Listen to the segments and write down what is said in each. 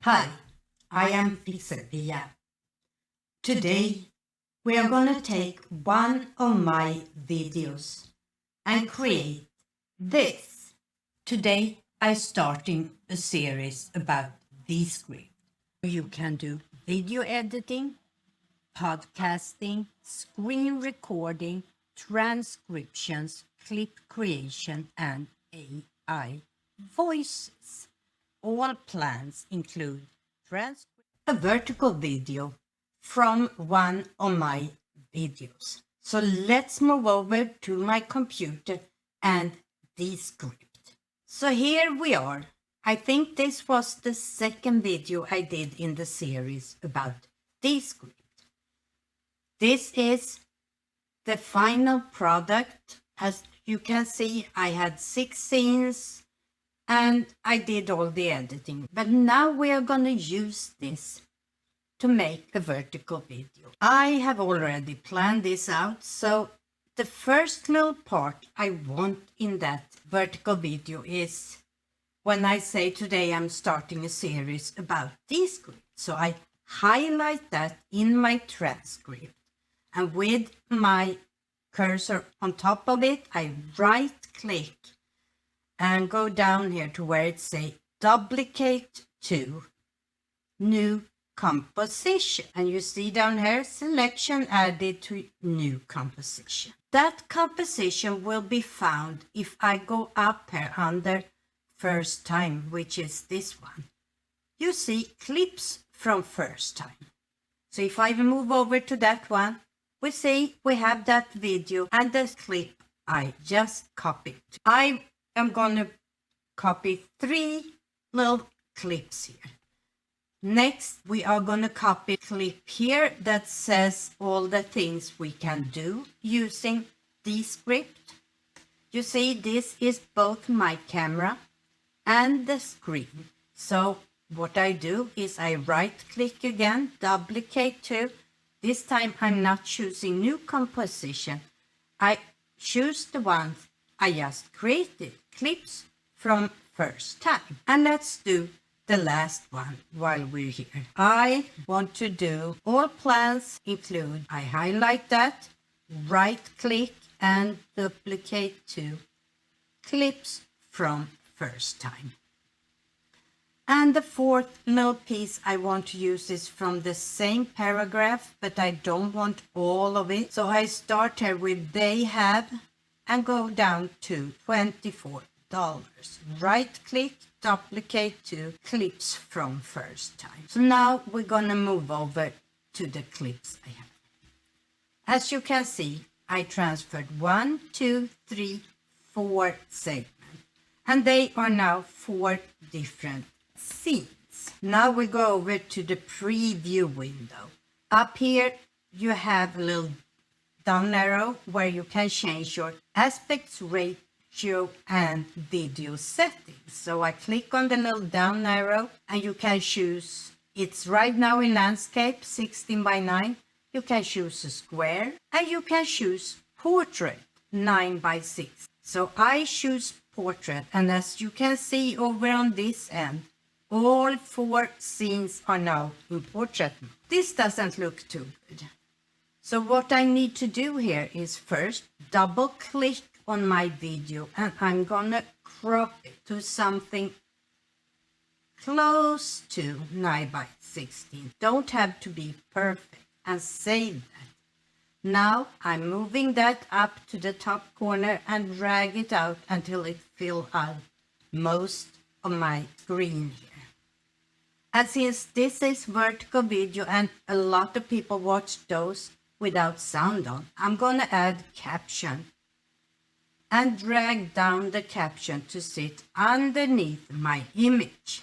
Hi, I am PixelPia. Today we are going to take one of my videos and create this. Today I'm starting a series about this script. You can do video editing, podcasting, screen recording, transcriptions, clip creation, and AI voices. All plans include a vertical video from one of my videos. So let's move over to my computer and the script. So here we are. I think this was the second video I did in the series about the script. This is the final product. As you can see, I had 6 scenes and I did all the editing. But now we are going to use this to make a vertical video. I have already planned this out. So the first little part I want in that vertical video is when I say today I'm starting a series about this script. So I highlight that in my transcript. And with my cursor on top of it, I right click and go down here to where it says duplicate to new composition. And you see down here, selection added to new composition. That composition will be found if I go up here under first time, which is this one. You see clips from first time. So if I move over to that one, we see we have that video and the clip I just copied. I am going to copy 3 little clips here. Next, we are going to copy a clip here that says all the things we can do using the script. You see, this is both my camera and the screen. So what I do is I right click again, duplicate to. This time I'm not choosing new composition. I choose the ones I just created, clips from first time. And let's do the last one while we're here. I want to do all plans include, I highlight that, right click and duplicate to clips from first time. And the fourth little piece I want to use is from the same paragraph, but I don't want all of it. So I start here with they have and go down to $24. Right click, duplicate to clips from first time. So now we're going to move over to the clips I have. As you can see, I transferred 1, 2, 3, 4 segments. And they are now 4 different scenes. Now we go over to the preview window. Up here you have a little down arrow where you can change your aspect ratio and video settings. So I click on the little down arrow and you can choose, it's right now in landscape 16:9. You can choose a square and you can choose portrait 9:6. So I choose portrait, and as you can see over on this end, all 4 scenes are now in portrait mode. This doesn't look too good. So what I need to do here is first double click on my video and I'm gonna crop it to something close to 9:16. Don't have to be perfect, and save that. Now I'm moving that up to the top corner and drag it out until it fills out most of my screen here. And since this is vertical video and a lot of people watch those without sound on, I'm going to add caption and drag down the caption to sit underneath my image.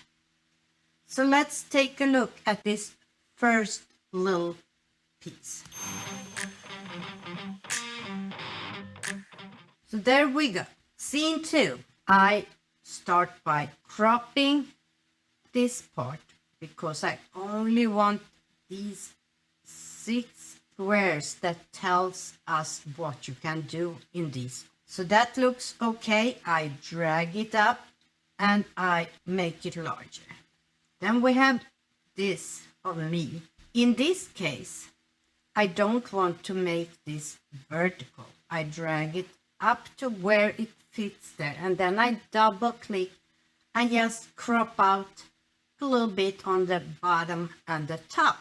So let's take a look at this first little piece. So there we go. Scene 2. I start by cropping this part because I only want these 6 squares that tells us what you can do in these. So that looks okay. I drag it up and I make it larger. Then we have this of me. In this case, I don't want to make this vertical. I drag it up to where it fits there, and then I double click and just crop out a little bit on the bottom and the top.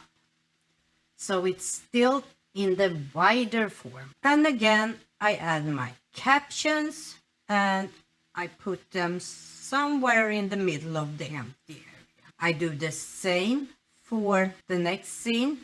So it's still in the wider form. And again, I add my captions and I put them somewhere in the middle of the empty area. I do the same for the next scene.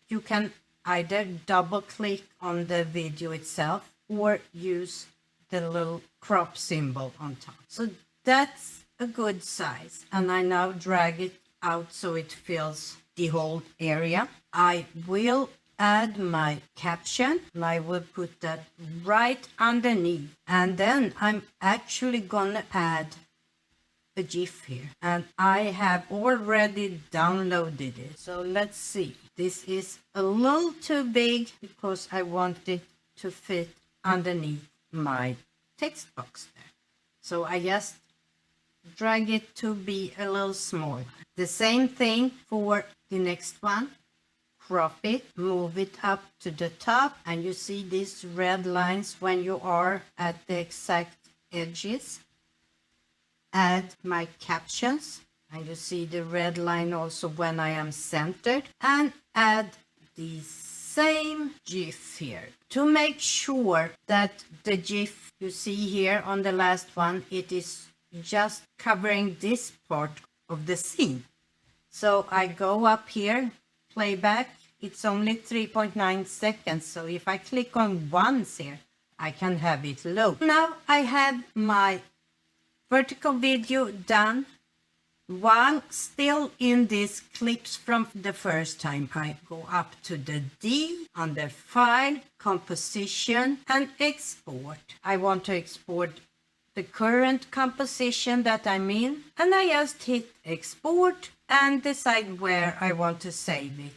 You can either double click on the video itself or use the little crop symbol on top. So that's a good size. And I now drag it out so it fills the whole area. I will add my caption and I will put that right underneath. And then I'm actually gonna add a GIF here, and I have already downloaded it. So let's see. This is a little too big because I want it to fit underneath my text box there. So I just drag it to be a little smaller. The same thing for the next one. Crop it, move it up to the top, and you see these red lines when you are at the exact edges. Add my captions, and you see the red line also when I am centered, and add the same GIF here to make sure that the GIF you see here on the last one, it is just covering this part of the scene. So I go up here, playback, it's only 3.9 seconds, so if I click on once here, I can have it low. Now I have my vertical video done. While still in these clips from the first time, I go up to the D under File, Composition, and Export. I want to export the current composition that I'm in, and I just hit Export and decide where I want to save it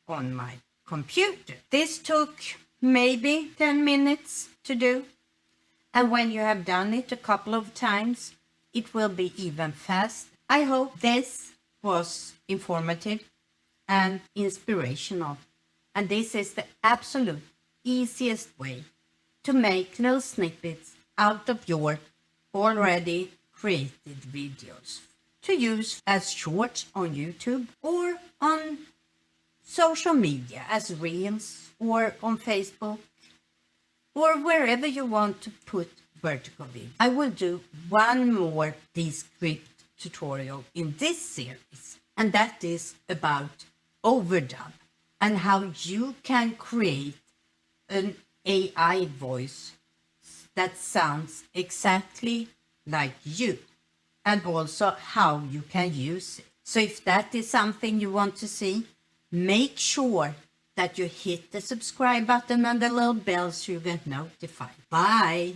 on my computer. This took maybe 10 minutes to do, and when you have done it a couple of times, it will be even faster. I hope this was informative and inspirational, and this is the absolute easiest way to make little snippets out of your already created videos to use as shorts on YouTube or on social media as Reels or on Facebook or wherever you want to put vertical video. I will do one more Descript tutorial in this series, and that is about overdub and how you can create an AI voice that sounds exactly like you, and also how you can use it. So if that is something you want to see, make sure that you hit the subscribe button and the little bell so you get notified. Bye!